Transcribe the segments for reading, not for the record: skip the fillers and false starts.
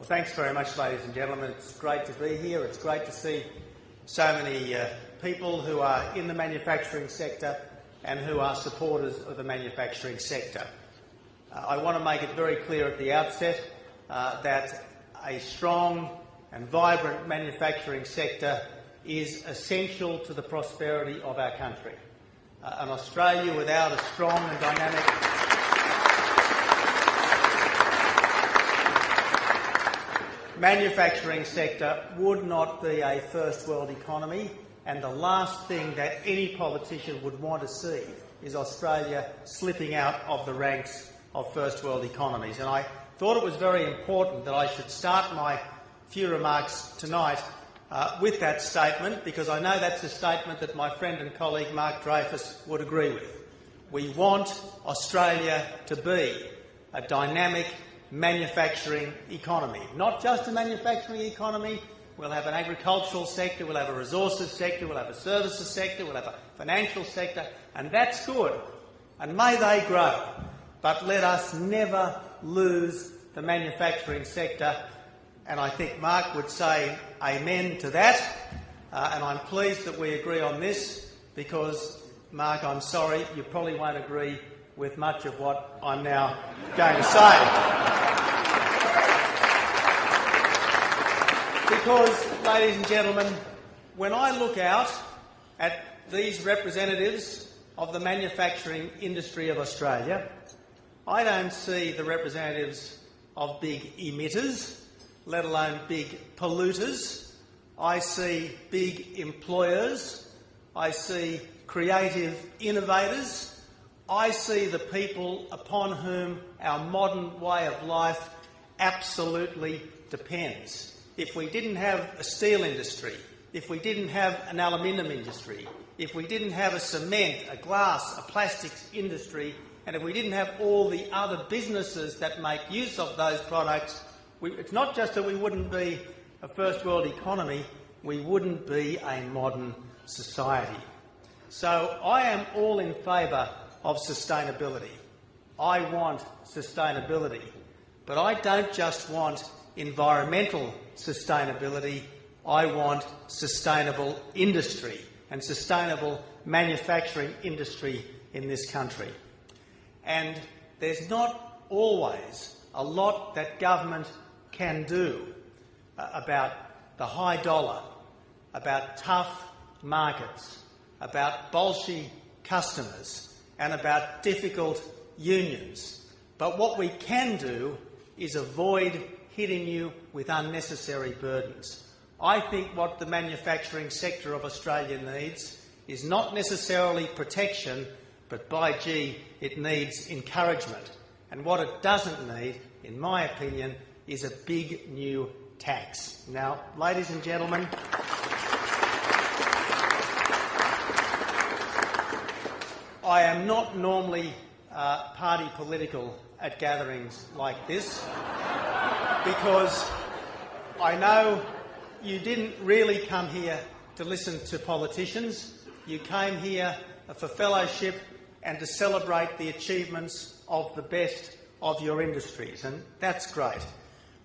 Thanks very much, ladies and gentlemen. It's great to be here. It's great to see so many people who are in the manufacturing sector and who are supporters of the manufacturing sector. I want to make it very clear at the outset that a strong and vibrant manufacturing sector is essential to the prosperity of our country. An Australia without a strong and dynamic manufacturing sector would not be a first world economy, and the last thing that any politician would want to see is Australia slipping out of the ranks of first world economies. And I thought it was very important that I should start my few remarks tonight with that statement, because I know that's a statement that my friend and colleague Mark Dreyfuss would agree with. We want Australia to be a dynamic manufacturing economy. Not just a manufacturing economy. We'll have an agricultural sector, we'll have a resources sector, we'll have a services sector, we'll have a financial sector, and that's good. And may they grow. But let us never lose the manufacturing sector, and I think Mark would say amen to that. And I'm pleased that we agree on this, because, Mark, I'm sorry, you probably won't agree with much of what I'm now going to say. Because, ladies and gentlemen, when I look out at these representatives of the manufacturing industry of Australia, I don't see the representatives of big emitters, let alone big polluters. I see big employers. I see creative innovators. I see the people upon whom our modern way of life absolutely depends. If we didn't have a steel industry, if we didn't have an aluminium industry, if we didn't have a cement, a glass, a plastics industry, and if we didn't have all the other businesses that make use of those products, it's not just that we wouldn't be a first world economy, we wouldn't be a modern society. So I am all in favour of sustainability. I want sustainability. But I don't just want environmental sustainability, I want sustainable industry and sustainable manufacturing industry in this country. And there's not always a lot that government can do about the high dollar, about tough markets, about bolshy customers, and about difficult unions. But what we can do is avoid hitting you with unnecessary burdens. I think what the manufacturing sector of Australia needs is not necessarily protection, but by gee, it needs encouragement. And what it doesn't need, in my opinion, is a big new tax. Now, ladies and gentlemen, I am not normally party political at gatherings like this, because I know you didn't really come here to listen to politicians. You came here for fellowship and to celebrate the achievements of the best of your industries, and that's great.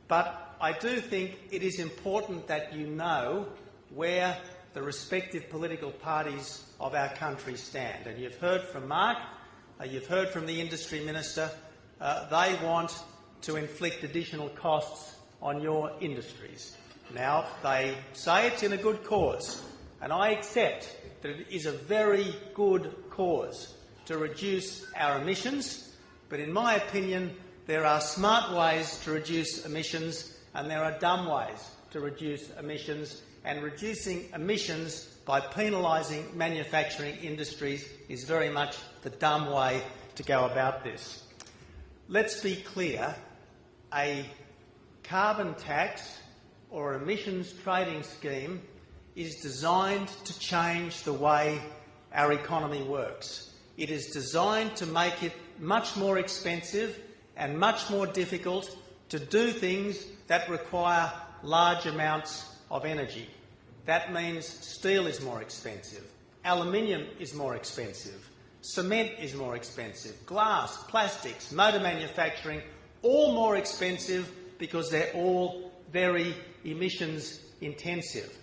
But I do think it is important that you know where the respective political parties of our country stand. And you've heard from Mark, you've heard from the Industry Minister. They want to inflict additional costs on your industries. Now, they say it's in a good cause, and I accept that it is a very good cause to reduce our emissions, but in my opinion, there are smart ways to reduce emissions and there are dumb ways to reduce emissions, and reducing emissions by penalising manufacturing industries is very much the dumb way to go about this. Let's be clear, a carbon tax or emissions trading scheme is designed to change the way our economy works. It is designed to make it much more expensive and much more difficult to do things that require large amounts of energy. That means steel is more expensive, aluminium is more expensive, cement is more expensive, glass, plastics, motor manufacturing, all more expensive because they're all very emissions intensive.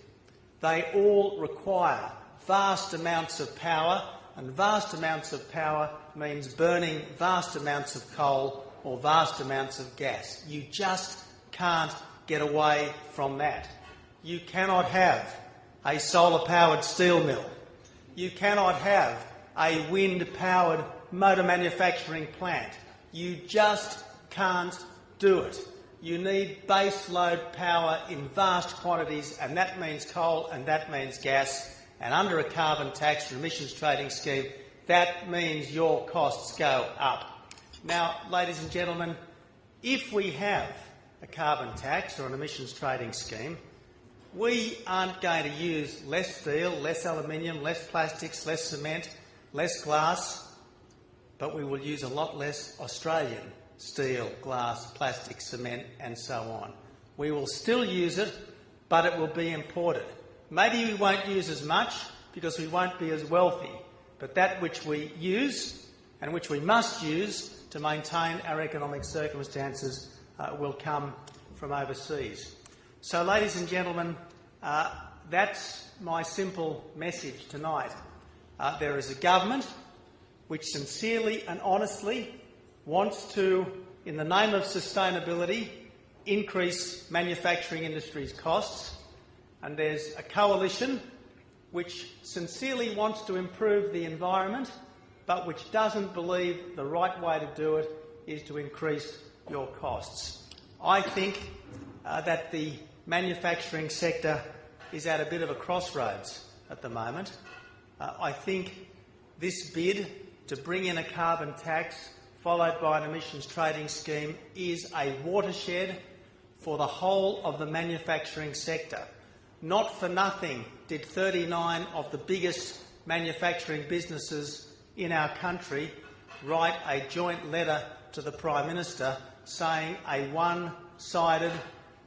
They all require vast amounts of power, and vast amounts of power means burning vast amounts of coal or vast amounts of gas. You just can't get away from that. You cannot have a solar-powered steel mill. You cannot have a wind-powered motor manufacturing plant. You just can't do it. You need base load power in vast quantities, and that means coal and that means gas. And under a carbon tax or emissions trading scheme, that means your costs go up. Now, ladies and gentlemen, if we have a carbon tax or an emissions trading scheme, we aren't going to use less steel, less aluminium, less plastics, less cement, less glass, but we will use a lot less Australian steel, glass, plastic, cement and so on. We will still use it, but it will be imported. Maybe we won't use as much because we won't be as wealthy, but that which we use and which we must use to maintain our economic circumstances will come from overseas. So, ladies and gentlemen, that's my simple message tonight. There is a government which sincerely and honestly wants to, in the name of sustainability, increase manufacturing industry's costs, and there's a coalition which sincerely wants to improve the environment but which doesn't believe the right way to do it is to increase your costs. I think that the manufacturing sector is at a bit of a crossroads at the moment. I think this bid to bring in a carbon tax followed by an emissions trading scheme is a watershed for the whole of the manufacturing sector. Not for nothing did 39 of the biggest manufacturing businesses in our country write a joint letter to the Prime Minister saying a one-sided,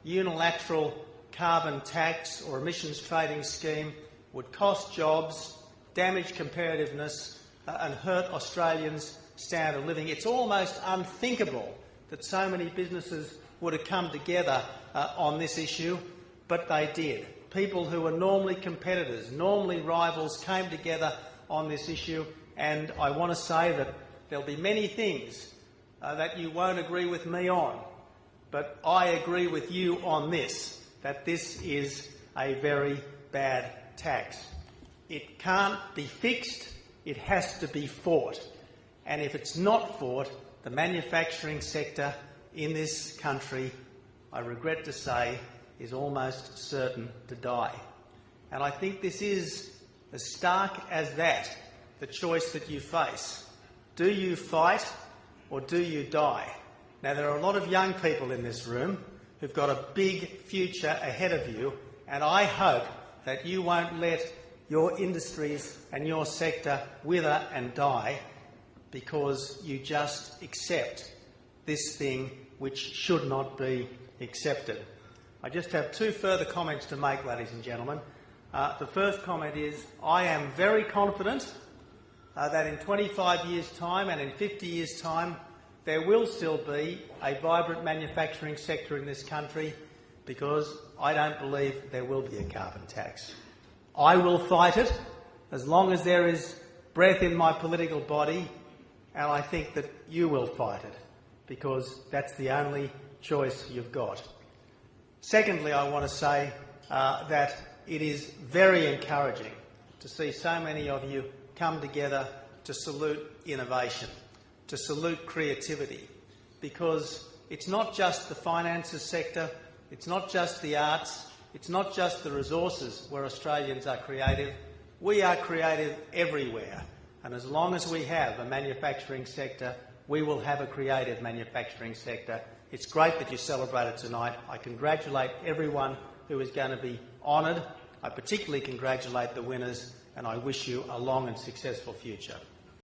unilateral carbon tax or emissions trading scheme would cost jobs, damage competitiveness and hurt Australians' standard of living. It's almost unthinkable that so many businesses would have come together on this issue, but they did. People who are normally competitors, normally rivals, came together on this issue, and I want to say that there'll be many things that you won't agree with me on, but I agree with you on this, that this is a very bad tax. It can't be fixed, it has to be fought. And if it's not fought, the manufacturing sector in this country, I regret to say, is almost certain to die. And I think this is as stark as that, the choice that you face. Do you fight or do you die? Now, there are a lot of young people in this room who've got a big future ahead of you, and I hope that you won't let your industries and your sector wither and die because you just accept this thing which should not be accepted. I just have two further comments to make, ladies and gentlemen. The first comment is I am very confident that in 25 years' time and in 50 years' time there will still be a vibrant manufacturing sector in this country because I don't believe there will be a carbon tax. I will fight it as long as there is breath in my political body, and I think that you will fight it because that's the only choice you've got. Secondly, I want to say that it is very encouraging to see so many of you come together to salute innovation, to salute creativity, because it's not just the finances sector, it's not just the arts, it's not just the resources where Australians are creative. We are creative everywhere, and as long as we have a manufacturing sector, we will have a creative manufacturing sector. It's great that you celebrated tonight. I congratulate everyone who is going to be honoured. I particularly congratulate the winners, and I wish you a long and successful future.